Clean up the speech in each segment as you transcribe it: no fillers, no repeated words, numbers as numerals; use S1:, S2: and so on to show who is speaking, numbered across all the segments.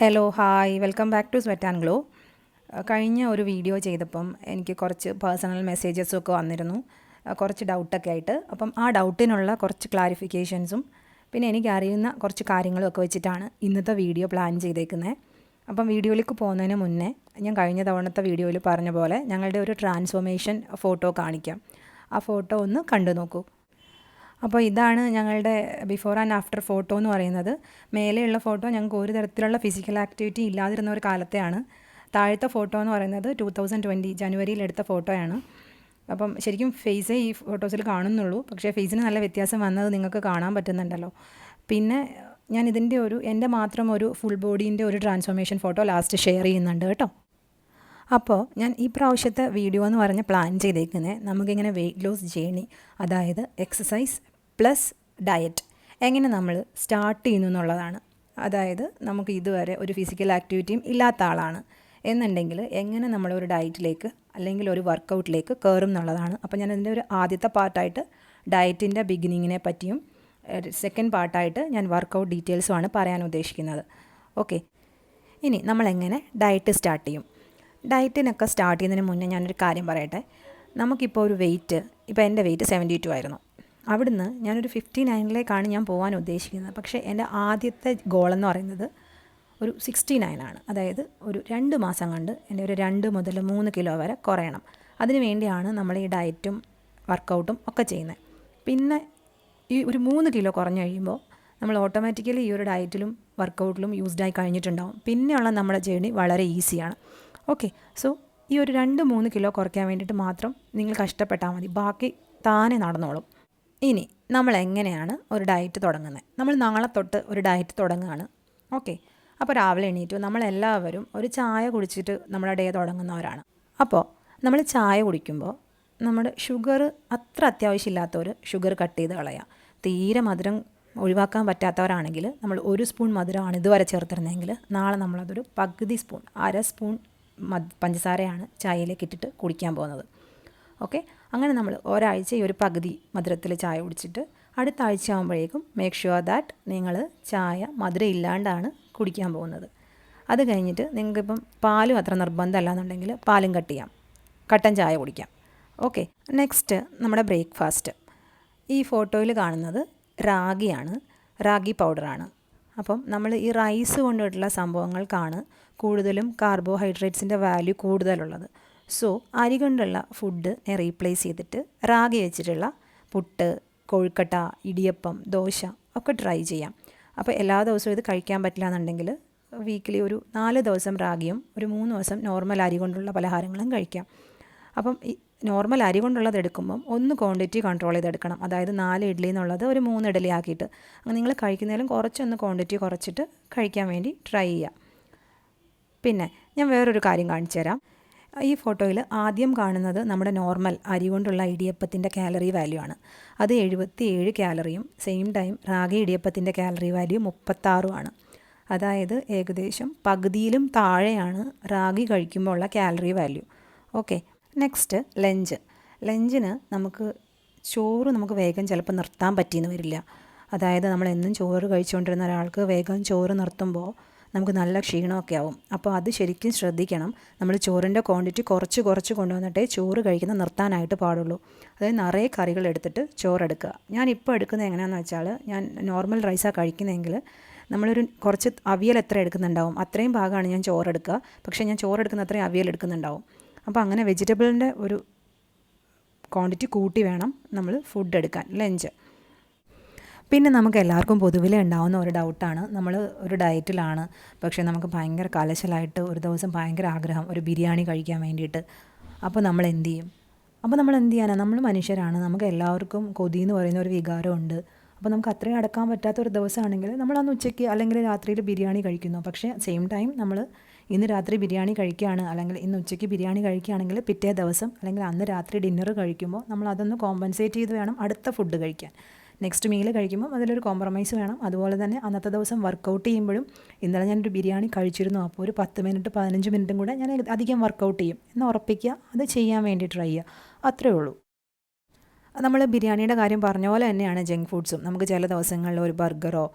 S1: Hello hi welcome back to sweat and glow. കഴിഞ്ഞ ഒരു video ചെയ്തപ്പം എനിക്ക് കുറച്ച് പേഴ്സണൽ മെസ്സേജസൊക്കെ വന്നിരുന്നു, കുറച്ച് ഡൗട്ടൊക്കെ ആയിട്ട്. അപ്പം ആ ഡൗട്ടിനുള്ള കുറച്ച് ക്ലാരിഫിക്കേഷൻസും പിന്നെ എനിക്കറിയുന്ന കുറച്ച് കാര്യങ്ങളൊക്കെ വെച്ചിട്ടാണ് ഇന്നത്തെ വീഡിയോ പ്ലാൻ ചെയ്തേക്കുന്നത്. അപ്പം വീഡിയോയിലേക്ക് പോകുന്നതിന് മുന്നേ ഞാൻ കഴിഞ്ഞ തവണത്തെ വീഡിയോയിൽ പറഞ്ഞ പോലെ ഞങ്ങളുടെ ഒരു ട്രാൻസ്ഫോർമേഷൻ ഫോട്ടോ കാണിക്കാം. ആ ഫോട്ടോ ഒന്ന് കണ്ടു നോക്കൂ. അപ്പോൾ ഇതാണ് ഞങ്ങളുടെ ബിഫോർ ആൻഡ് ആഫ്റ്റർ ഫോട്ടോ എന്ന് പറയുന്നത്. മേലെയുള്ള ഫോട്ടോ ഞങ്ങൾക്ക് ഒരു തരത്തിലുള്ള ഫിസിക്കൽ ആക്ടിവിറ്റി ഇല്ലാതിരുന്ന ഒരു കാലത്തെയാണ്. താഴത്തെ ഫോട്ടോ എന്ന് പറയുന്നത് 2020 ജനുവരിയിൽ എടുത്ത ഫോട്ടോയാണ്. അപ്പം ശരിക്കും ഫേസേ ഈ ഫോട്ടോസിൽ കാണുന്നുള്ളൂ, പക്ഷേ ഫേസിന് നല്ല വ്യത്യാസം വന്നത് നിങ്ങൾക്ക് കാണാൻ പറ്റുന്നുണ്ടല്ലോ. പിന്നെ ഞാൻ ഇതിൻ്റെ എൻ്റെ മാത്രം ഒരു ഫുൾ ബോഡീൻ്റെ ഒരു ട്രാൻസ്ഫോർമേഷൻ ഫോട്ടോ ലാസ്റ്റ് ഷെയർ ചെയ്യുന്നുണ്ട് കേട്ടോ. അപ്പോൾ ഞാൻ ഈ പ്രാവശ്യത്തെ വീഡിയോ എന്ന് പറഞ്ഞ് പ്ലാൻ ചെയ്തേക്കുന്നത് നമുക്കിങ്ങനെ വെയിറ്റ് ലോസ് ജേണി, അതായത് എക്സസൈസ് പ്ലസ് ഡയറ്റ് എങ്ങനെ നമ്മൾ സ്റ്റാർട്ട് ചെയ്യുന്നു എന്നുള്ളതാണ്. അതായത് നമുക്ക് ഇതുവരെ ഒരു ഫിസിക്കൽ ആക്ടിവിറ്റിയും ഇല്ലാത്ത ആളാണ് എന്നുണ്ടെങ്കിൽ എങ്ങനെ നമ്മളൊരു ഡയറ്റിലേക്ക് അല്ലെങ്കിൽ ഒരു വർക്കൗട്ടിലേക്ക് കയറും എന്നുള്ളതാണ്. അപ്പോൾ ഞാൻ അതിൻ്റെ ഒരു ആദ്യത്തെ പാർട്ടായിട്ട് ഡയറ്റിൻ്റെ ബിഗിനിങ്ങിനെ പറ്റിയും സെക്കൻഡ് പാർട്ടായിട്ട് ഞാൻ വർക്കൗട്ട് ഡീറ്റെയിൽസുമാണ് പറയാൻ ഉദ്ദേശിക്കുന്നത്. ഓക്കെ, ഇനി നമ്മളെങ്ങനെ ഡയറ്റ് സ്റ്റാർട്ട് ചെയ്യും. ഡയറ്റിനൊക്കെ സ്റ്റാർട്ട് ചെയ്യുന്നതിന് മുന്നേ ഞാനൊരു കാര്യം പറയട്ടെ. നമുക്കിപ്പോൾ ഒരു വെയിറ്റ്, ഇപ്പോൾ എൻ്റെ വെയിറ്റ് 72 ആയിരുന്നു. അവിടുന്ന് ഞാനൊരു 59 ഞാൻ പോകാൻ ഉദ്ദേശിക്കുന്നത്. പക്ഷേ എൻ്റെ ആദ്യത്തെ ഗോളെന്ന് പറയുന്നത് ഒരു 69 ആണ്. അതായത് ഒരു 2 മാസം കൊണ്ട് എൻ്റെ ഒരു 2 മുതൽ 3 കിലോ വരെ കുറയണം. അതിന് വേണ്ടിയാണ് നമ്മൾ ഈ ഡയറ്റും വർക്കൗട്ടും ഒക്കെ ചെയ്യുന്നത്. പിന്നെ ഈ ഒരു 3 കിലോ കുറഞ്ഞു കഴിയുമ്പോൾ നമ്മൾ ഓട്ടോമാറ്റിക്കലി ഈ ഒരു ഡയറ്റിലും വർക്കൗട്ടിലും യൂസ്ഡായി കഴിഞ്ഞിട്ടുണ്ടാവും. പിന്നെയുള്ള നമ്മുടെ ജേണി വളരെ ഈസിയാണ്. ഓക്കെ, സോ ഈ ഒരു 2-3 കിലോ കുറയ്ക്കാൻ വേണ്ടിയിട്ട് മാത്രം നിങ്ങൾ കഷ്ടപ്പെട്ടാൽ മതി, ബാക്കി താനെ നടന്നോളും. ഇനി നമ്മൾ എങ്ങനെയാണ് ഒരു ഡയറ്റ് തുടങ്ങുന്നത്? നമ്മൾ നാളെ തൊട്ട് ഒരു ഡയറ്റ് തുടങ്ങുകയാണ്. ഓക്കെ, അപ്പോൾ രാവിലെ എണീറ്റു നമ്മളെല്ലാവരും ഒരു ചായ കുടിച്ചിട്ട് നമ്മുടെ ഡേ തുടങ്ങുന്നവരാണ്. അപ്പോൾ നമ്മൾ ചായ കുടിക്കുമ്പോൾ നമ്മുടെ ഷുഗർ അത്ര അത്യാവശ്യമില്ലാത്തവർ ഷുഗർ കട്ട് ചെയ്ത് കളയുക. തീരെ മധുരം ഒഴിവാക്കാൻ പറ്റാത്തവരാണെങ്കിൽ നമ്മൾ 1 സ്പൂൺ മധുരമാണ് ഇതുവരെ ചേർത്തിരുന്നതെങ്കിൽ നാളെ നമ്മളതൊരു പകുതി സ്പൂൺ, 1/2 സ്പൂൺ പഞ്ചസാരയാണ് ചായയിലേക്ക് ഇട്ടിട്ട് കുടിക്കാൻ പോകുന്നത്. ഓക്കെ, അങ്ങനെ നമ്മൾ ഒരാഴ്ച ഈ ഒരു പകുതി മധുരത്തിൽ ചായ കുടിച്ചിട്ട് അടുത്ത ആഴ്ച ആകുമ്പോഴേക്കും മേക്ക് ഷുവർ ദാറ്റ് നിങ്ങൾ ചായ മധുരം ഇല്ലാണ്ടാണ് കുടിക്കാൻ പോകുന്നത്. അത് കഴിഞ്ഞിട്ട് നിങ്ങൾക്കിപ്പം പാലും അത്ര നിർബന്ധമല്ല എന്നുണ്ടെങ്കിൽ പാലും കട്ട് ചെയ്യാം, കട്ടൻ ചായ കുടിക്കാം. ഓക്കെ, നെക്സ്റ്റ് നമ്മുടെ ബ്രേക്ക്ഫാസ്റ്റ്. ഈ ഫോട്ടോയിൽ കാണുന്നത് റാഗിയാണ്, റാഗി പൗഡറാണ്. അപ്പം നമ്മൾ ഈ റൈസ് കൊണ്ടിട്ടുള്ള സംഭവങ്ങൾക്കാണ് കൂടുതലും കാർബോഹൈഡ്രേറ്റ്സിൻ്റെ വാല്യൂ കൂടുതലുള്ളത്. സോ അരി കൊണ്ടുള്ള ഫുഡിനെ റീപ്ലേസ് ചെയ്തിട്ട് റാഗി വെച്ചിട്ടുള്ള പുട്ട്, കൊഴുക്കട്ട, ഇടിയപ്പം, ദോശ ഒക്കെ ട്രൈ ചെയ്യാം. അപ്പോൾ എല്ലാ ദിവസവും ഇത് കഴിക്കാൻ പറ്റില്ല എന്നുണ്ടെങ്കിൽ വീക്കിലി ഒരു 4 ദിവസം റാഗിയും ഒരു 3 ദിവസം നോർമൽ അരി കൊണ്ടുള്ള പലഹാരങ്ങളും കഴിക്കാം. അപ്പം ഈ നോർമൽ അരി കൊണ്ടുള്ളത് എടുക്കുമ്പം ഒന്ന് ക്വാണ്ടിറ്റി കൺട്രോൾ ചെയ്തെടുക്കണം. അതായത് 4 ഇഡ്ഡലി എന്നുള്ളത് ഒരു 3 ഇഡ്ഡലി ആക്കിയിട്ട് അങ്ങനെ നിങ്ങൾ കഴിക്കുന്നതിലും കുറച്ചൊന്ന് ക്വാണ്ടിറ്റി കുറച്ചിട്ട് കഴിക്കാൻ വേണ്ടി ട്രൈ ചെയ്യാം. പിന്നെ ഞാൻ വേറൊരു കാര്യം കാണിച്ചു തരാം. ഈ ഫോട്ടോയിൽ ആദ്യം കാണുന്നത് നമ്മുടെ നോർമൽ അരി കൊണ്ടുള്ള ഇടിയപ്പത്തിൻ്റെ കാലറി വാല്യൂ ആണ്. അത് 77 കാലറിയും സെയിം ടൈം റാഗി ഇടിയപ്പത്തിൻ്റെ കാലറി വാല്യൂ 36 അതായത് ഏകദേശം പകുതിയിലും താഴെയാണ് റാഗി കഴിക്കുമ്പോൾ ഉള്ള കാലറി വാല്യൂ. ഓക്കെ, നെക്സ്റ്റ് ലഞ്ചിന് നമുക്ക് ചോറ് നമുക്ക് വേഗം ചിലപ്പോൾ നിർത്താൻ പറ്റിയെന്ന് വരില്ല. അതായത് നമ്മളെന്നും ചോറ് കഴിച്ചുകൊണ്ടിരുന്ന ഒരാൾക്ക് വേഗം ചോറ് നിർത്തുമ്പോൾ നമുക്ക് നല്ല ക്ഷീണമൊക്കെ ആവും. അപ്പോൾ അത് ശരിക്കും ശ്രദ്ധിക്കണം. നമ്മൾ ചോറിൻ്റെ ക്വാണ്ടിറ്റി കുറച്ച് കൊണ്ടുവന്നിട്ടേ ചോറ് കഴിക്കുന്ന നിർത്താനായിട്ട് പാടുള്ളൂ. അതായത് നിറയെ കറികൾ എടുത്തിട്ട് ചോറെടുക്കുക. ഞാനിപ്പോൾ എടുക്കുന്നത് എങ്ങനെയാണെന്ന് വെച്ചാൽ, ഞാൻ നോർമൽ റൈസാണ് കഴിക്കുന്നതെങ്കിൽ നമ്മളൊരു കുറച്ച് അവിയൽ എത്ര എടുക്കുന്നുണ്ടാവും അത്രയും ഭാഗമാണ് ഞാൻ ചോറെടുക്കുക. പക്ഷേ ഞാൻ ചോറെടുക്കുന്ന അത്രയും അവിയൽ എടുക്കുന്നുണ്ടാവും. അപ്പോൾ അങ്ങനെ വെജിറ്റബിളിൻ്റെ ഒരു ക്വാണ്ടിറ്റി കൂട്ടി വേണം നമ്മൾ ഫുഡ് എടുക്കാൻ, ലഞ്ച്. പിന്നെ നമുക്ക് എല്ലാവർക്കും പൊതുവിലെ ഉണ്ടാകുന്ന ഒരു ഡൗട്ടാണ്, നമ്മൾ ഒരു ഡയറ്റിലാണ് പക്ഷേ നമുക്ക് ഭയങ്കര കലശലായിട്ട് ഒരു ദിവസം ഭയങ്കര ആഗ്രഹം ഒരു ബിരിയാണി കഴിക്കാൻ വേണ്ടിയിട്ട്. അപ്പോൾ നമ്മൾ എന്ത് ചെയ്യും? നമ്മൾ മനുഷ്യരാണ്, നമുക്ക് എല്ലാവർക്കും കൊതി എന്ന് പറയുന്ന ഒരു വികാരമുണ്ട്. അപ്പോൾ നമുക്ക് അത്രയും അടക്കാൻ പറ്റാത്ത ഒരു ദിവസമാണെങ്കിൽ നമ്മൾ അന്ന് ഉച്ചയ്ക്ക് അല്ലെങ്കിൽ രാത്രിയിൽ ബിരിയാണി കഴിക്കുന്നു. പക്ഷേ സെയിം ടൈം നമ്മൾ ഇന്ന് രാത്രി ബിരിയാണി കഴിക്കുകയാണ് അല്ലെങ്കിൽ ഇന്ന് ഉച്ചയ്ക്ക് ബിരിയാണി കഴിക്കുകയാണെങ്കിൽ പിറ്റേ ദിവസം അല്ലെങ്കിൽ അന്ന് രാത്രി ഡിന്നർ കഴിക്കുമ്പോൾ നമ്മൾ അതൊന്ന് കോമ്പൻസേറ്റ് ചെയ്ത് വേണം അടുത്ത ഫുഡ് കഴിക്കാൻ. നെക്സ്റ്റ് മീൽ കഴിക്കുമ്പോൾ അതിലൊരു കോംപ്രമൈസ് വേണം. അതുപോലെ തന്നെ അന്നത്തെ ദിവസം വർക്കൗട്ട് ചെയ്യുമ്പോഴും ഇന്നലെ ഞാനൊരു ബിരിയാണി കഴിച്ചിരുന്നു, അപ്പോൾ ഒരു 10 മിനിറ്റ് 15 മിനിറ്റും കൂടെ ഞാൻ അധികം വർക്കൗട്ട് ചെയ്യും എന്ന് ഉറപ്പിക്കുക. അത് ചെയ്യാൻ വേണ്ടി ട്രൈ ചെയ്യുക, അത്രയേ ഉള്ളൂ. നമ്മൾ ബിരിയാണിയുടെ കാര്യം പറഞ്ഞ പോലെ തന്നെയാണ് ജങ്ക് ഫുഡ്സും. നമുക്ക് ചില ദിവസങ്ങളിൽ ഒരു ബർഗറോ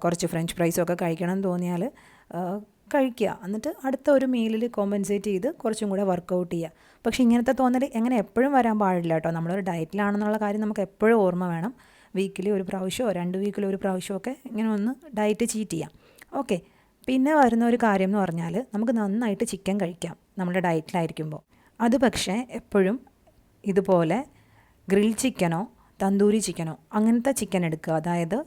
S1: കുറച്ച് ഫ്രഞ്ച് ഫ്രൈസോ ഒക്കെ കഴിക്കണം എന്ന് തോന്നിയാൽ കഴിക്കുക. എന്നിട്ട് അടുത്ത ഒരു മീലിൽ കോമ്പൻസേറ്റ് ചെയ്ത് കുറച്ചും കൂടെ വർക്കൗട്ട് ചെയ്യുക. പക്ഷേ ഇങ്ങനത്തെ തോന്നൽ എങ്ങനെ എപ്പോഴും വരാൻ പാടില്ല കേട്ടോ. നമ്മളൊരു ഡയറ്റിലാണെന്നുള്ള കാര്യം നമുക്ക് എപ്പോഴും ഓർമ്മ വേണം. വീക്കിലി ഒരു പ്രാവശ്യമോ 2 വീക്കിലി ഒരു പ്രാവശ്യമൊക്കെ ഇങ്ങനെ ഒന്ന് ഡയറ്റ് ചീറ്റ് ചെയ്യാം. ഓക്കെ. പിന്നെ വരുന്ന ഒരു കാര്യം എന്ന് പറഞ്ഞാൽ നമുക്ക് നന്നായിട്ട് ചിക്കൻ കഴിക്കാം നമ്മുടെ ഡയറ്റിലായിരിക്കുമ്പോൾ. അത് പക്ഷേ എപ്പോഴും ഇതുപോലെ ഗ്രിൽ ചിക്കനോ തന്തൂരി ചിക്കനോ അങ്ങനത്തെ ചിക്കൻ എടുക്കുക. അതായത്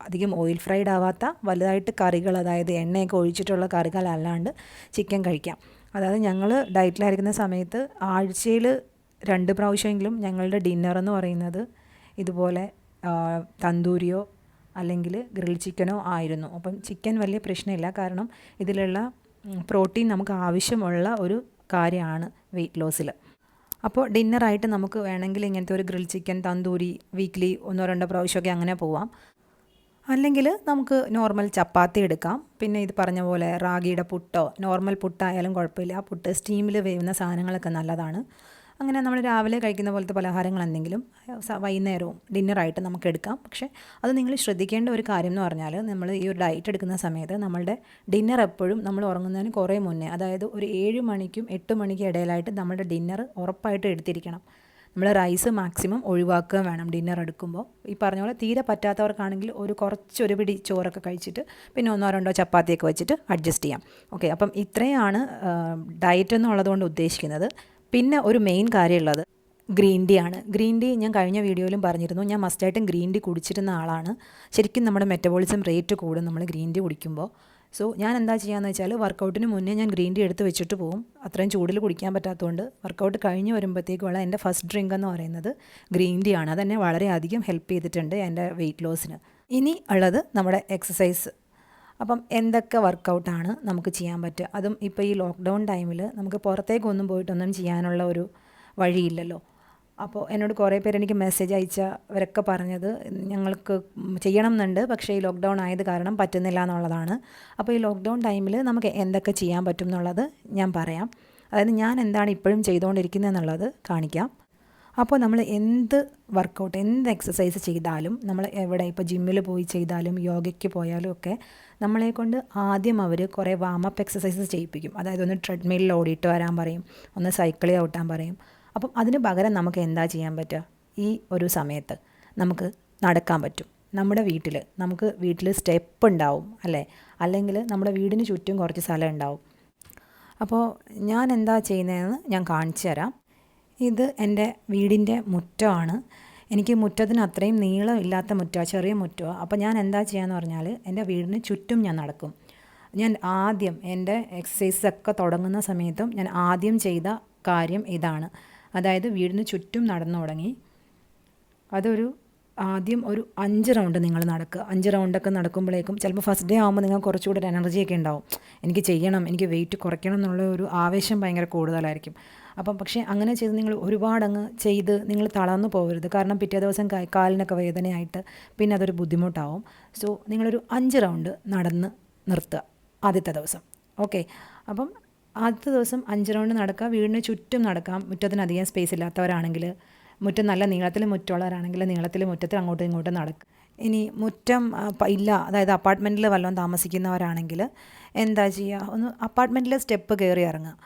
S1: അധികം ഓയിൽ ഫ്രൈഡ് ആവാത്ത വലുതായിട്ട് കറികൾ, അതായത് എണ്ണയൊക്കെ ഒഴിച്ചിട്ടുള്ള കറികളല്ലാണ്ട് ചിക്കൻ കഴിക്കാം. അതായത് ഞങ്ങൾ ഡയറ്റിലായിരിക്കുന്ന സമയത്ത് ആഴ്ചയിൽ 2 പ്രാവശ്യമെങ്കിലും ഞങ്ങളുടെ ഡിന്നർ എന്ന് പറയുന്നത് ഇതുപോലെ തന്തൂരിയോ അല്ലെങ്കിൽ ഗ്രിൽ ചിക്കനോ ആയിരുന്നു. അപ്പം ചിക്കൻ വലിയ പ്രശ്നമില്ല, കാരണം ഇതിലുള്ള പ്രോട്ടീൻ നമുക്ക് ആവശ്യമുള്ള ഒരു കാര്യമാണ് വെയിറ്റ് ലോസിൽ. അപ്പോൾ ഡിന്നറായിട്ട് നമുക്ക് വേണമെങ്കിൽ ഇങ്ങനത്തെ ഒരു ഗ്രിൽ ചിക്കൻ തന്തൂരി വീക്ക്ലി 1-2 പ്രാവശ്യമൊക്കെ അങ്ങനെ പോവാം. അല്ലെങ്കിൽ നമുക്ക് നോർമൽ ചപ്പാത്തി എടുക്കാം. പിന്നെ ഇത് പറഞ്ഞ പോലെ റാഗിയുടെ പുട്ടോ നോർമൽ പുട്ടായാലും കുഴപ്പമില്ല. പുട്ട് സ്റ്റീമിൽ വേവുന്ന സാധനങ്ങളൊക്കെ നല്ലതാണ്. അങ്ങനെ നമ്മൾ രാവിലെ കഴിക്കുന്ന പോലത്തെ പലഹാരങ്ങൾ എന്തെങ്കിലും വൈകുന്നേരവും ഡിന്നറായിട്ട് നമുക്ക് എടുക്കാം. പക്ഷേ അത് നിങ്ങൾ ശ്രദ്ധിക്കേണ്ട ഒരു കാര്യം എന്ന് പറഞ്ഞാൽ, നമ്മൾ ഈ ഒരു ഡയറ്റ് എടുക്കുന്ന സമയത്ത് നമ്മളുടെ ഡിന്നർ എപ്പോഴും നമ്മൾ ഉറങ്ങുന്നതിന് കുറേ മുന്നേ, അതായത് ഒരു 7 മണിക്കും 8 മണിക്കും ഇടയിലായിട്ട് നമ്മുടെ ഡിന്നർ ഉറപ്പായിട്ട് എടുത്തിരിക്കണം. നമ്മൾ റൈസ് മാക്സിമം ഒഴിവാക്കുക വേണം ഡിന്നർ എടുക്കുമ്പോൾ. ഈ പറഞ്ഞ പോലെ തീരെ പറ്റാത്തവർക്കാണെങ്കിൽ കുറച്ചൊരു പിടി ചോറൊക്കെ കഴിച്ചിട്ട് പിന്നെ 1-2 ചപ്പാത്തിയൊക്കെ വെച്ചിട്ട് അഡ്ജസ്റ്റ് ചെയ്യാം. ഓക്കെ. അപ്പം ഇത്രയാണ് ഡയറ്റ് എന്നുള്ളതുകൊണ്ട് ഉദ്ദേശിക്കുന്നത്. പിന്നെ ഒരു മെയിൻ കാര്യമുള്ളത് ഗ്രീൻ ടീ ആണ്. ഗ്രീൻ ടീ ഞാൻ കഴിഞ്ഞ വീഡിയോയിലും പറഞ്ഞിരുന്നു, ഞാൻ മസ്റ്റായിട്ടും ഗ്രീൻ ടീ കുടിച്ചിരുന്ന ആളാണ്. ശരിക്കും നമ്മുടെ മെറ്റബോളിസം റേറ്റ് കൂടും നമ്മൾ ഗ്രീൻ ടീ കുടിക്കുമ്പോൾ. സോ ഞാൻ എന്താ ചെയ്യാന്ന് വെച്ചാൽ, വർക്കൗട്ടിന് മുന്നേ ഞാൻ ഗ്രീൻ ടീ എടുത്ത് വെച്ചിട്ട് പോകും. അത്രയും ചൂടിൽ കുടിക്കാൻ പറ്റാത്തതുകൊണ്ട് വർക്കൗട്ട് കഴിഞ്ഞ് വരുമ്പോഴത്തേക്കുള്ള എൻ്റെ ഫസ്റ്റ് ഡ്രിങ്ക് എന്ന് പറയുന്നത് ഗ്രീൻ ടീ ആണ്. അതെന്നെ വളരെയധികം ഹെൽപ്പ് ചെയ്തിട്ടുണ്ട് എൻ്റെ വെയിറ്റ് ലോസിന്. ഇനി ഉള്ളത് നമ്മുടെ എക്സസൈസ്. അപ്പം എന്തൊക്കെ വർക്കൗട്ടാണ് നമുക്ക് ചെയ്യാൻ പറ്റുക? അതും ഇപ്പോൾ ഈ ലോക്ക്ഡൗൺ ടൈമിൽ നമുക്ക് പുറത്തേക്കൊന്നും പോയിട്ടൊന്നും ചെയ്യാനുള്ള ഒരു വഴിയില്ലല്ലോ. അപ്പോൾ എന്നോട് കുറേ പേര് എനിക്ക് മെസ്സേജ് അയച്ചവരൊക്കെ പറഞ്ഞത് ഞങ്ങൾക്ക് ചെയ്യണം എന്നുണ്ട്, പക്ഷേ ഈ ലോക്ക്ഡൗൺ ആയത് കാരണം പറ്റുന്നില്ല എന്നുള്ളതാണ്. അപ്പോൾ ഈ ലോക്ക്ഡൗൺ ടൈമിൽ നമുക്ക് എന്തൊക്കെ ചെയ്യാൻ പറ്റും എന്നുള്ളത് ഞാൻ പറയാം. അതായത് ഞാൻ എന്താണ് ഇപ്പോഴും ചെയ്തുകൊണ്ടിരിക്കുന്നത് എന്നുള്ളത് കാണിക്കാം. അപ്പോൾ നമ്മൾ എന്ത് വർക്കൗട്ട്, എന്ത് എക്സസൈസ് ചെയ്താലും, നമ്മൾ എവിടെ ഇപ്പോൾ ജിമ്മിൽ പോയി ചെയ്താലും യോഗയ്ക്ക് പോയാലും ഒക്കെ നമ്മളെക്കൊണ്ട് ആദ്യം അവർ കുറേ വാമപ്പ് എക്സസൈസസ് ചെയ്യിപ്പിക്കും. അതായത് ഒന്ന് ട്രെഡ്മില്ലിൽ ഓടിയിട്ട് വരാൻ പറയും, ഒന്ന് സൈക്കിളിൽ ഓട്ടാൻ പറയും. അപ്പം അതിന് പകരം നമുക്ക് എന്താ ചെയ്യാൻ പറ്റുക? ഈ ഒരു സമയത്ത് നമുക്ക് നടക്കാൻ പറ്റും. നമ്മുടെ നമുക്ക് വീട്ടിൽ സ്റ്റെപ്പ് ഉണ്ടാവും അല്ലേ, അല്ലെങ്കിൽ നമ്മുടെ വീടിന് ചുറ്റും കുറച്ച് സ്ഥലം ഉണ്ടാവും. അപ്പോൾ ഞാൻ എന്താ ചെയ്യുന്നതെന്ന് ഞാൻ കാണിച്ചു തരാം. ഇത് എൻ്റെ വീടിൻ്റെ മുറ്റമാണ്. എനിക്ക് മുറ്റത്തിന് അത്രയും നീളം ഇല്ലാത്ത മുറ്റമാണ്, ചെറിയ മുറ്റമാണ്. അപ്പോൾ ഞാൻ എന്താ ചെയ്യാന്ന് പറഞ്ഞാൽ, എൻ്റെ വീടിന് ചുറ്റും ഞാൻ നടക്കും. ഞാൻ ആദ്യം എൻ്റെ എക്സസൈസൊക്കെ തുടങ്ങുന്ന സമയത്തും ഞാൻ ആദ്യം ചെയ്ത കാര്യം ഇതാണ്. അതായത് വീടിന് ചുറ്റും നടന്നു തുടങ്ങി. ആദ്യം ഒരു 5 റൗണ്ട് നിങ്ങൾ നടക്കുക. 5 റൗണ്ടൊക്കെ നടക്കുമ്പോഴേക്കും ചിലപ്പോൾ ഫസ്റ്റ് ഡേ ആകുമ്പോൾ നിങ്ങൾക്ക് കുറച്ചുകൂടി എനർജിയൊക്കെ ഉണ്ടാവും. എനിക്ക് ചെയ്യണം, എനിക്ക് വെയിറ്റ് കുറയ്ക്കണം എന്നുള്ള ഒരു ആവേശം ഭയങ്കര കൂടുതലായിരിക്കും. പക്ഷേ അങ്ങനെ ചെയ്ത് നിങ്ങൾ ഒരുപാടങ്ങ് ചെയ്ത് നിങ്ങൾ തളർന്നു പോകരുത്. കാരണം പിറ്റേ ദിവസം കാലിനൊക്കെ വേദനയായിട്ട് പിന്നെ അതൊരു ബുദ്ധിമുട്ടാവും. സോ നിങ്ങളൊരു 5 റൗണ്ട് നടന്ന് നിർത്തുക ആദ്യത്തെ ദിവസം. ഓക്കെ. ആദ്യത്തെ ദിവസം 5 റൗണ്ട് നടക്കുക. വീടിന് ചുറ്റും നടക്കാം. മുറ്റത്തിന് അധികം സ്പേസ് ഇല്ലാത്തവരാണെങ്കിൽ, മുറ്റം നല്ല നീളത്തിൽ മുറ്റമുള്ളവരാണെങ്കിൽ നീളത്തിൽ മുറ്റത്തിൽ അങ്ങോട്ടും ഇങ്ങോട്ടും നടക്കും. ഇനി മുറ്റം ഇല്ല, അതായത് അപ്പാർട്ട്മെൻറ്റിൽ വല്ലതും താമസിക്കുന്നവരാണെങ്കിൽ എന്താ ചെയ്യുക? ഒന്ന് അപ്പാർട്ട്മെൻറ്റിൽ സ്റ്റെപ്പ് കയറി ഇറങ്ങുക.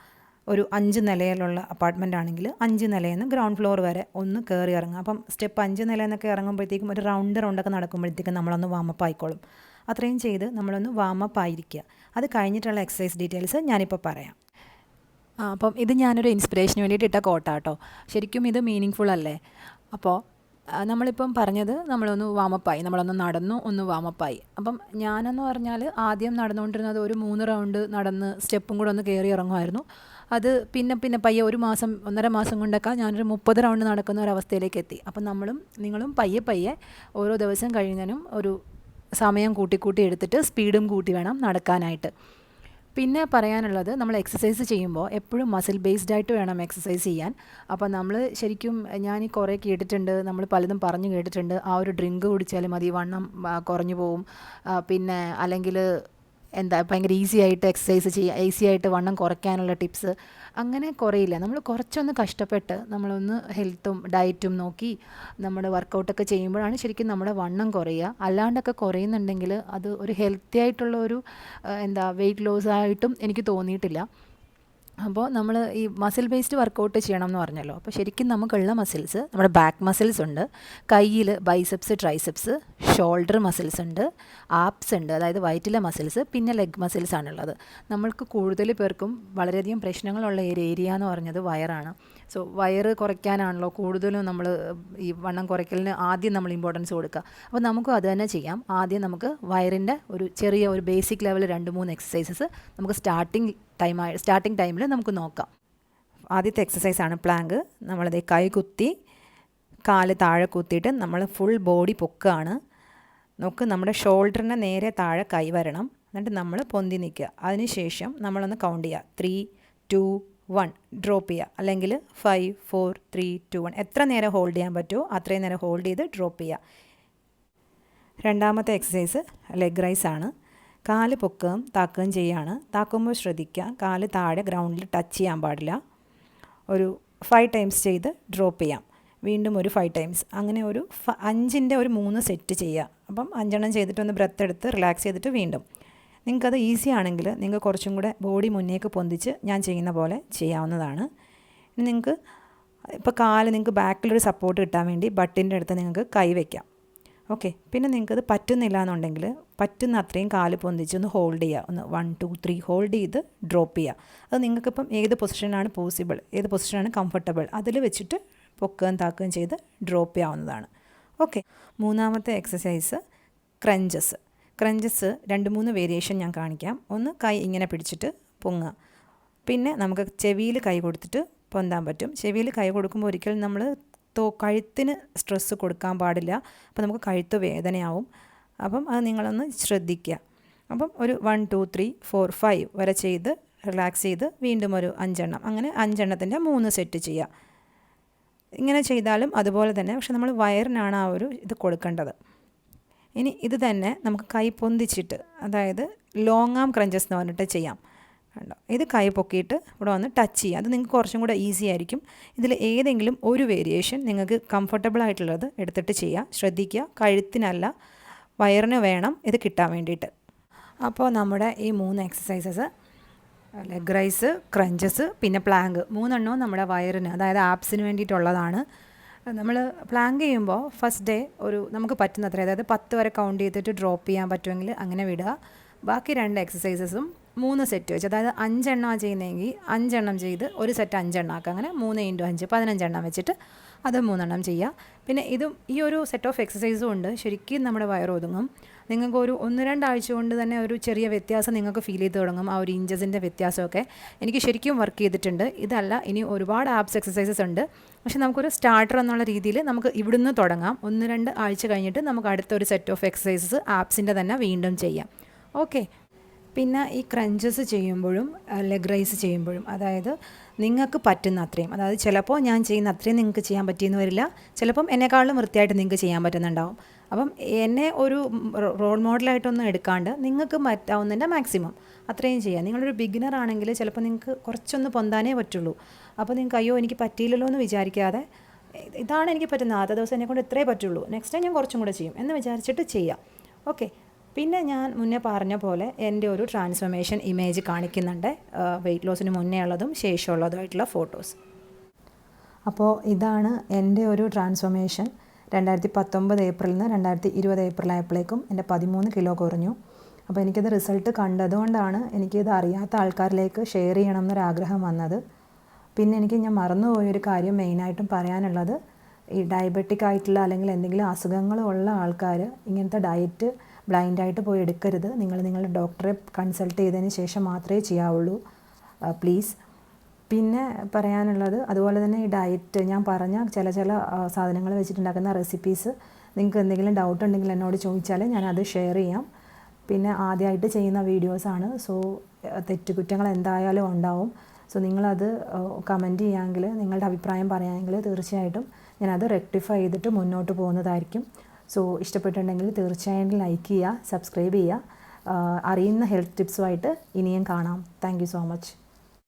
S1: ഒരു 5 നിലയിലുള്ള അപ്പാർട്ട്മെൻ്റ് ആണെങ്കിൽ 5 നിലയിൽ നിന്ന് ഗ്രൗണ്ട് ഫ്ലോർ വരെ ഒന്ന് കയറി ഇറങ്ങുക. സ്റ്റെപ്പ് 5 നിലയിൽ നിന്നൊക്കെ ഇറങ്ങുമ്പോഴത്തേക്കും ഒരു റൗണ്ടൊക്കെ നടക്കുമ്പോഴത്തേക്കും നമ്മളൊന്ന് വാമപ്പ് ആയിക്കോളും. അത്രയും ചെയ്ത് നമ്മളൊന്ന് വാമപ്പ് ആയിരിക്കുക. അത് കഴിഞ്ഞിട്ടുള്ള എക്സസൈസ് ഡീറ്റെയിൽസ് ഞാനിപ്പോൾ പറയാം. ഇത് ഞാനൊരു ഇൻസ്പിറേഷന് വേണ്ടിയിട്ട് ഇട്ട കോട്ടാട്ടോ. ശരിക്കും ഇത് മീനിങ് ഫുൾ അല്ലേ? അപ്പോൾ നമ്മളിപ്പം പറഞ്ഞത് നമ്മളൊന്ന് വാമപ്പായി, നമ്മളൊന്ന് നടന്നു, ഒന്ന് വാമപ്പായി. ഞാനെന്ന് പറഞ്ഞാൽ ആദ്യം നടന്നുകൊണ്ടിരുന്നത് ഒരു 3 റൗണ്ട് നടന്ന് സ്റ്റെപ്പും കൂടെ ഒന്ന് കയറി ഇറങ്ങുമായിരുന്നു. അത് പിന്നെ പയ്യെ 1 മാസം 1.5 മാസം കൊണ്ടൊക്കെ ഞാനൊരു 30 റൗണ്ട് നടക്കുന്ന ഒരവസ്ഥയിലേക്ക് എത്തി. നിങ്ങളും പയ്യെ ഓരോ ദിവസം കഴിയുന്നതിനും ഒരു സമയം കൂട്ടി എടുത്തിട്ട് സ്പീഡും കൂട്ടി വേണം നടക്കാനായിട്ട്. പിന്നെ പറയാനുള്ളത്, നമ്മൾ എക്സസൈസ് ചെയ്യുമ്പോൾ എപ്പോഴും മസിൽ ബേസ്ഡ് ആയിട്ട് വേണം എക്സസൈസ് ചെയ്യാൻ. നമ്മൾ ശരിക്കും ഞാൻ കുറേ കേട്ടിട്ടുണ്ട്, നമ്മൾ പലതും പറഞ്ഞു കേട്ടിട്ടുണ്ട്, ആ ഒരു ഡ്രിങ്ക് കുടിച്ചാൽ മതി വണ്ണം കുറഞ്ഞു പോവും, പിന്നെ അല്ലെങ്കിൽ എന്താ ഭയങ്കര ഈസി ആയിട്ട് എക്സസൈസ് ചെയ്യുക, ഈസി ആയിട്ട് വണ്ണം കുറയ്ക്കാനുള്ള ടിപ്സ് അങ്ങനെ കുറയില്ല. നമ്മൾ കുറച്ചൊന്ന് കഷ്ടപ്പെട്ട് നമ്മളൊന്ന് ഹെൽത്തും ഡയറ്റും നോക്കി നമ്മുടെ വർക്കൗട്ടൊക്കെ ചെയ്യുമ്പോഴാണ് ശരിക്കും നമ്മുടെ വണ്ണം കുറയുക. അല്ലാണ്ടൊക്കെ കുറയുന്നുണ്ടെങ്കിൽ അത് ഒരു ഹെൽത്തി ആയിട്ടുള്ള ഒരു വെയിറ്റ് ലോസ് ആയിട്ടും എനിക്ക് തോന്നിയിട്ടില്ല. അപ്പോൾ നമ്മൾ ഈ മസിൽ ബേസ്ഡ് വർക്കൗട്ട് ചെയ്യണം എന്ന് പറഞ്ഞല്ലോ. അപ്പോൾ ശരിക്കും നമുക്കുള്ള മസിൽസ് നമ്മുടെ ബാക്ക് മസിൽസ് ഉണ്ട്, കയ്യിൽ ബൈസെപ്സ് ട്രൈസെപ്സ്, ഷോൾഡർ മസിൽസ് ഉണ്ട്, ആപ്സ് ഉണ്ട്, അതായത് വയറ്റിലെ മസിൽസ്, പിന്നെ ലെഗ് മസിൽസ് ആണുള്ളത്. നമ്മൾക്ക് കൂടുതൽ പേർക്കും വളരെയധികം പ്രശ്നങ്ങളുള്ള ഏരിയ എന്ന് പറഞ്ഞത് വയറാണ്. സോ വയറ് കുറയ്ക്കാനാണല്ലോ കൂടുതലും നമ്മൾ ഈ വണ്ണം കുറയ്ക്കലിന് ആദ്യം നമ്മൾ ഇമ്പോർട്ടൻസ് കൊടുക്കുക. അപ്പോൾ നമുക്കും അത് തന്നെ ചെയ്യാം. ആദ്യം നമുക്ക് വയറിൻ്റെ ഒരു ചെറിയ ഒരു ബേസിക് ലെവൽ 2-3 എക്സസൈസസ് നമുക്ക് സ്റ്റാർട്ടിങ് ടൈമിൽ നമുക്ക് നോക്കാം. ആദ്യത്തെ എക്സസൈസാണ് പ്ലാങ്ക്. നമ്മളത് കൈ കുത്തി കാല് താഴെ കുത്തിയിട്ട് നമ്മൾ ഫുൾ ബോഡി പൊക്കുകയാണ്. നമുക്ക് നമ്മുടെ ഷോൾഡറിൻ്റെ നേരെ താഴെ കൈ വരണം. എന്നിട്ട് നമ്മൾ പൊന്തി നിൽക്കുക. അതിനുശേഷം നമ്മളൊന്ന് കൗണ്ട് ചെയ്യുക. 3, 2, 1 ഡ്രോപ്പ് ചെയ്യുക. അല്ലെങ്കിൽ 5, 4, 3, 2, 1 എത്ര നേരം ഹോൾഡ് ചെയ്യാൻ പറ്റുമോ അത്രയും നേരം ഹോൾഡ് ചെയ്ത് ഡ്രോപ്പ് ചെയ്യുക. രണ്ടാമത്തെ എക്സസൈസ് ലെഗ് റൈസ് ആണ്. കാല് പൊക്കുകയും താക്കുകയും ചെയ്യുകയാണ്. താക്കുമ്പോൾ ശ്രദ്ധിക്കുക, കാല് താഴെ ഗ്രൗണ്ടിൽ ടച്ച് ചെയ്യാൻ പാടില്ല. ഒരു 5 ടൈംസ് ചെയ്ത് ഡ്രോപ്പ് ചെയ്യാം. വീണ്ടും ഒരു 5 ടൈംസ്. അങ്ങനെ ഒരു 5ൻ്റെ ഒരു 3 സെറ്റ് ചെയ്യുക. അപ്പം 5 ചെയ്തിട്ടൊന്ന് ബ്രെത്ത് എടുത്ത് റിലാക്സ് ചെയ്തിട്ട് വീണ്ടും. നിങ്ങൾക്കത് ഈസി ആണെങ്കിൽ നിങ്ങൾക്ക് കുറച്ചും കൂടെ ബോഡി മുന്നേക്ക് പൊന്തിച്ച് ഞാൻ ചെയ്യുന്ന പോലെ ചെയ്യാവുന്നതാണ്. ഇനി നിങ്ങൾക്ക് ഇപ്പോൾ കാല് നിങ്ങൾക്ക് ബാക്കിലൊരു സപ്പോർട്ട് കിട്ടാൻ വേണ്ടി ബട്ടിൻ്റെ അടുത്ത് നിങ്ങൾക്ക് കൈ വയ്ക്കാം. ഓക്കെ. പിന്നെ നിങ്ങൾക്കത് പറ്റുന്നില്ല എന്നുണ്ടെങ്കിൽ പറ്റുന്ന അത്രയും കാല് പൊന്തിച്ച് ഹോൾഡ് ചെയ്യുക. 1, 2, 3 ഹോൾഡ് ചെയ്ത് ഡ്രോപ്പ് ചെയ്യുക. അത് നിങ്ങൾക്കിപ്പം ഏത് പൊസിഷനാണ് പോസിബിൾ, ഏത് പൊസിഷനാണ് കംഫർട്ടബിൾ അതിൽ വെച്ചിട്ട് പൊക്കുകയും താക്കുകയും ചെയ്ത് ഡ്രോപ്പ് ചെയ്യാവുന്നതാണ്. ഓക്കെ. മൂന്നാമത്തെ എക്സസൈസ് ക്രഞ്ചസ്. 2-3 വേരിയേഷൻ ഞാൻ കാണിക്കാം. ഒന്ന് കൈ ഇങ്ങനെ പിടിച്ചിട്ട് പൊങ്ങുക. പിന്നെ നമുക്ക് ചെവിയിൽ കൈ കൊടുത്തിട്ട് പൊന്താൻ പറ്റും. ചെവിയിൽ കൈ കൊടുക്കുമ്പോൾ ഒരിക്കലും നമ്മൾ കഴുത്തിന് സ്ട്രെസ്സ് കൊടുക്കാൻ പാടില്ല. അപ്പോൾ നമുക്ക് കഴുത്ത് വേദനയാവും. അപ്പം അത് നിങ്ങളൊന്ന് ശ്രദ്ധിക്കുക. അപ്പം ഒരു 1, 2, 3, 4, 5 വരെ ചെയ്ത് റിലാക്സ് ചെയ്ത് വീണ്ടും ഒരു 5 അങ്ങനെ 5 3 സെറ്റ് ചെയ്യുക. ഇങ്ങനെ ചെയ്താലും അതുപോലെ തന്നെ, പക്ഷെ നമ്മൾ വയറിനാണ് ആ ഒരു ഇത് കൊടുക്കേണ്ടത്. ഇനി ഇത് തന്നെ നമുക്ക് കൈ പൊന്തിച്ചിട്ട്, അതായത് ലോങ് ആം ക്രഞ്ചസ് എന്ന് പറഞ്ഞിട്ട് ചെയ്യാം. കണ്ടോ, ഇത് കൈ പൊക്കിയിട്ട് ഇവിടെ വന്ന് ടച്ച് ചെയ്യുക. അത് നിങ്ങൾക്ക് കുറച്ചും കൂടെ ഈസി ആയിരിക്കും. ഇതിൽ ഏതെങ്കിലും ഒരു വേരിയേഷൻ നിങ്ങൾക്ക് കംഫർട്ടബിൾ ആയിട്ടുള്ളത് എടുത്തിട്ട് ചെയ്യുക. ശ്രദ്ധിക്കുക, കഴുത്തിനല്ല വയറിന് വേണം ഇത് കിട്ടാൻ വേണ്ടിയിട്ട്. അപ്പോൾ നമ്മുടെ ഈ 3 എക്സസൈസസ് ലെഗ് റൈസ്, ക്രഞ്ചസ്, പിന്നെ പ്ലാങ്ക് 3 നമ്മുടെ വയറിന്, അതായത് ആപ്സിന് വേണ്ടിയിട്ടുള്ളതാണ്. നമ്മൾ പ്ലാങ്ക് ചെയ്യുമ്പോൾ ഫസ്റ്റ് ഡേ നമുക്ക് പറ്റുന്നത്ര, അതായത് 10 വരെ കൗണ്ട് ചെയ്തിട്ട് ഡ്രോപ്പ് ചെയ്യാൻ പറ്റുമെങ്കിൽ അങ്ങനെ വിടുക. ബാക്കി 2 എക്സസൈസസും 3 സെറ്റ് വെച്ച്, അതായത് 5 ചെയ്യുന്നതെങ്കിൽ 5 ചെയ്ത് ഒരു സെറ്റ് 5 ആക്കുക. അങ്ങനെ 3 × 5 15 വെച്ചിട്ട് അത് 3 ചെയ്യുക. പിന്നെ ഈ ഒരു സെറ്റ് ഓഫ് എക്സസൈസും ഉണ്ട്. ശരിക്കും നമ്മുടെ വയർ ഒതുങ്ങും. നിങ്ങൾക്ക് ഒരു 1-2 ആഴ്ച കൊണ്ട് തന്നെ ഒരു ചെറിയ വ്യത്യാസം നിങ്ങൾക്ക് ഫീൽ ചെയ്ത് തുടങ്ങും. ആ ഒരു ഇഞ്ചസിൻ്റെ വ്യത്യാസമൊക്കെ എനിക്ക് ശരിക്കും വർക്ക് ചെയ്തിട്ടുണ്ട്. ഇതല്ല, ഇനി ഒരുപാട് ആപ്സ് എക്സസൈസസ് ഉണ്ട്. പക്ഷെ നമുക്കൊരു സ്റ്റാർട്ടർ എന്നുള്ള രീതിയിൽ നമുക്ക് ഇവിടുന്ന് തുടങ്ങാം. 1-2 ആഴ്ച കഴിഞ്ഞിട്ട് നമുക്ക് അടുത്തൊരു സെറ്റ് ഓഫ് എക്സസൈസസ് ആപ്സിൻ്റെ തന്നെ വീണ്ടും ചെയ്യാം. ഓക്കെ. പിന്നെ ഈ ക്രഞ്ചസ് ചെയ്യുമ്പോഴും ലെഗ് റൈസ് ചെയ്യുമ്പോഴും, അതായത് നിങ്ങൾക്ക് പറ്റുന്ന അത്രയും, അതായത് ചിലപ്പോൾ ഞാൻ ചെയ്യുന്ന അത്രയും നിങ്ങൾക്ക് ചെയ്യാൻ പറ്റിയെന്ന് വരില്ല, ചിലപ്പം എന്നെക്കാളും വൃത്തിയായിട്ട് നിങ്ങൾക്ക് ചെയ്യാൻ പറ്റുന്നുണ്ടാവും. അപ്പം എന്നെ ഒരു റോൾ മോഡലായിട്ടൊന്നും എടുക്കാണ്ട് നിങ്ങൾക്ക് പറ്റാവുന്നതിൻ്റെ മാക്സിമം അത്രയും ചെയ്യാം. നിങ്ങളൊരു ബിഗിനർ ആണെങ്കിൽ ചിലപ്പോൾ നിങ്ങൾക്ക് കുറച്ചൊന്ന് പൊന്താനേ പറ്റുള്ളൂ. അപ്പോൾ നിങ്ങൾക്ക് അയ്യോ എനിക്ക് പറ്റിയില്ലല്ലോ എന്ന് വിചാരിക്കാതെ, ഇതാണ് എനിക്ക് പറ്റുന്നത്, ആദ്യ ദിവസം എന്നെക്കൊണ്ട് ഇത്രേ പറ്റുള്ളൂ, നെക്സ്റ്റ് ടൈം ഞാൻ കുറച്ചും കൂടെ ചെയ്യും എന്ന് വിചാരിച്ചിട്ട് ചെയ്യാം. ഓക്കെ. പിന്നെ ഞാൻ മുന്നേ പറഞ്ഞ പോലെ എൻ്റെ ഒരു ട്രാൻസ്ഫോർമേഷൻ ഇമേജ് കാണിക്കുന്നുണ്ട്, വെയിറ്റ് ലോസിന് മുന്നേ ഉള്ളതും ശേഷമുള്ളതുമായിട്ടുള്ള ഫോട്ടോസ്. അപ്പോൾ ഇതാണ് എൻ്റെ ഒരു ട്രാൻസ്ഫോർമേഷൻ. 2019 ഏപ്രിലിൽ നിന്ന് 2020 ഏപ്രിൽ ആയപ്പോഴേക്കും എൻ്റെ 13 കിലോ കുറഞ്ഞു. അപ്പോൾ എനിക്കത് റിസൾട്ട് കണ്ടതുകൊണ്ടാണ് എനിക്കിത് അറിയാത്ത ആൾക്കാരിലേക്ക് ഷെയർ ചെയ്യണം എന്നൊരാഗ്രഹം വന്നത്. പിന്നെ ഞാൻ മറന്നുപോയൊരു കാര്യം മെയിനായിട്ടും പറയാനുള്ളത്, ഈ ഡയബറ്റിക് ആയിട്ടുള്ള അല്ലെങ്കിൽ എന്തെങ്കിലും അസുഖങ്ങളുള്ള ആൾക്കാർ ഇങ്ങനത്തെ ഡയറ്റ് ബ്ലൈൻഡായിട്ട് പോയി എടുക്കരുത്. നിങ്ങളുടെ ഡോക്ടറെ കൺസൾട്ട് ചെയ്തതിന് ശേഷം മാത്രമേ ചെയ്യാവുള്ളൂ, പ്ലീസ്. പിന്നെ പറയാനുള്ളത്, അതുപോലെ തന്നെ ഈ ഡയറ്റ് ഞാൻ പറഞ്ഞ ചില സാധനങ്ങൾ വെച്ചിട്ടുണ്ടാക്കുന്ന റെസിപ്പീസ് നിങ്ങൾക്ക് എന്തെങ്കിലും ഡൗട്ട് ഉണ്ടെങ്കിൽ എന്നോട് ചോദിച്ചാൽ ഞാനത് ഷെയർ ചെയ്യാം. പിന്നെ ആദ്യമായിട്ട് ചെയ്യുന്ന വീഡിയോസാണ്, സോ തെറ്റുകുറ്റങ്ങൾ എന്തായാലും ഉണ്ടാവും. സോ നിങ്ങളത് കമൻറ്റ് ചെയ്യുകയാണെങ്കിൽ, നിങ്ങളുടെ അഭിപ്രായം പറയുകയാണെങ്കിൽ തീർച്ചയായിട്ടും ഞാനത് റെക്ടിഫൈ ചെയ്തിട്ട് മുന്നോട്ട് പോകുന്നതായിരിക്കും. സോ ഇഷ്ടപ്പെട്ടിട്ടുണ്ടെങ്കിൽ തീർച്ചയായും ലൈക്ക് ചെയ്യുക, സബ്സ്ക്രൈബ് ചെയ്യുക. അറിയുന്ന ഹെൽത്ത് ടിപ്സുമായിട്ട് ഇനിയും കാണാം. Thank you so much.